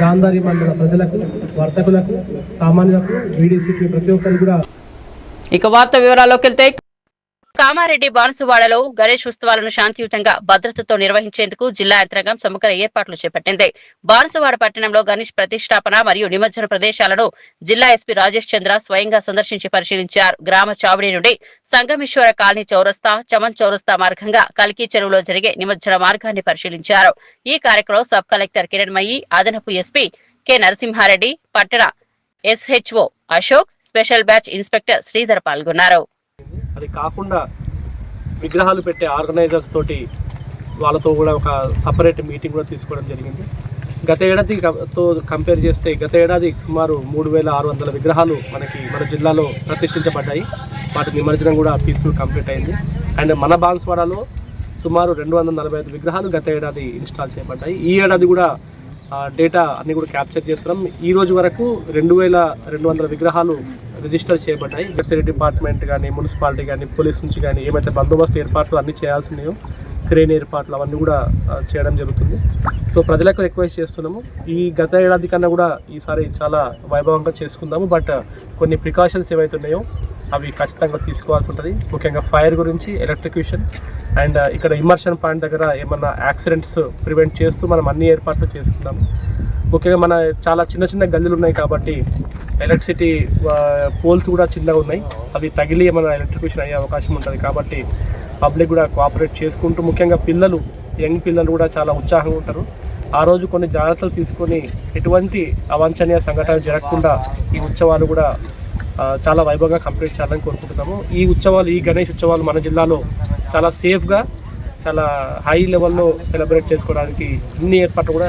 గాంధారి మండల ప్రజలకు, వర్తకులకు, సామాన్యులకు, బీడీసీకి ప్రతి ఒక్కరికి కూడా. ఇక వార్త వివరాల్లోకి వెళ్తే కామారెడ్డి బాన్సువాడలో గణేష్ ఉత్సవాలను శాంతియుతంగా భద్రతతో నిర్వహించేందుకు జిల్లా యంత్రాంగం సమగ్ర ఏర్పాట్లు చేపట్టింది. బాన్సువాడ పట్టణంలో గణేష్ ప్రతిష్టాపన మరియు నిమజ్జన ప్రదేశాలను జిల్లా ఎస్పీ రాజేష్ చంద్ర స్వయంగా సందర్శించి పరిశీలించారు. గ్రామ చావడి నుండి సంగమేశ్వర కాలనీ చౌరస్తా, చమన్ చౌరస్తా మార్గంగా కల్కి చెరువులో జరిగే నిమజ్జన మార్గాన్ని పరిశీలించారు. ఈ కార్యక్రమంలో సబ్ కలెక్టర్ కిరణ్మయి, అదనపు ఎస్పీ కె నరసింహారెడ్డి, పట్టణ SHO Ashok, special batch inspector Sridhar పాల్గొన్నారు. అది కాకుండా విగ్రహాలు పెట్టే ఆర్గనైజర్స్ తోటి వాళ్ళతో కూడా ఒక సపరేట్ మీటింగ్ కూడా తీసుకోవడం జరిగింది. గత ఏడాదితో కంపేర్ చేస్తే గత ఏడాది సుమారు 3600 విగ్రహాలు మన జిల్లాలో ప్రతిష్ఠించబడ్డాయి. వాటి నిమజ్జనం కూడా పీస్ఫుల్ కంప్లీట్ అయింది. అండ్ మన బాన్స్వాడలో సుమారు 245 విగ్రహాలు గత ఏడాది ఇన్స్టాల్ చేయబడ్డాయి. ఈ ఏడాది కూడా డేటా అన్ని కూడా క్యాప్చర్ చేస్తున్నాం. ఈ రోజు వరకు 2200 విగ్రహాలు రిజిస్టర్ చేయబడ్డాయి. వెబ్సైట్ డిపార్ట్మెంట్ కానీ, మున్సిపాలిటీ కానీ, పోలీస్ నుంచి కానీ ఏమైతే బందోబస్తు ఏర్పాట్లు అన్నీ చేయాల్సినాయో, క్రేన్ ఏర్పాట్లు అవన్నీ కూడా చేయడం జరుగుతుంది. సో ప్రజలకు రిక్వెస్ట్ చేస్తున్నాము, ఈ గత ఏడాది కన్నా కూడా ఈసారి చాలా వైభవంగా చేసుకుందాము. బట్ కొన్ని ప్రికాషన్స్ ఏవైతే ఉన్నాయో అవి ఖచ్చితంగా తీసుకోవాల్సి ఉంటుంది. ముఖ్యంగా ఫైర్ గురించి, ఎలక్ట్రిక్యూషన్ అండ్ ఇక్కడ ఇమ్మర్షన్ పాయింట్ దగ్గర ఏమన్నా యాక్సిడెంట్స్ ప్రివెంట్ చేస్తూ మనం అన్ని ఏర్పాట్లు చేసుకుందాము. ముఖ్యంగా మన చాలా చిన్న గల్లీలు ఉన్నాయి కాబట్టి ఎలక్ట్రిసిటీ పోల్స్ కూడా చిన్నగా ఉన్నాయి. అవి తగిలి ఏమైనా ఎలక్ట్రిక్యూషన్ అయ్యే అవకాశం ఉంటుంది. కాబట్టి పబ్లిక్ కూడా కోఆపరేట్ చేసుకుంటూ, ముఖ్యంగా పిల్లలు, యంగ్ పిల్లలు కూడా చాలా ఉత్సాహంగా ఉంటారు. ఆ రోజు కొన్ని జాగ్రత్తలు తీసుకొని ఎటువంటి అవాంఛనీయ సంఘటనలు జరగకుండా ఈ ఉత్సవాలు కూడా చాలా వైభవంగా కంప్లీట్ చేయాలని కోరుకుంటున్నాము. ఈ ఉత్సవాలు, ఈ గణేష్ ఉత్సవాలు మన జిల్లాలో చాలా సేఫ్గా, చాలా హై లెవెల్లో సెలబ్రేట్ చేసుకోవడానికి అన్ని ఏర్పాట్లు కూడా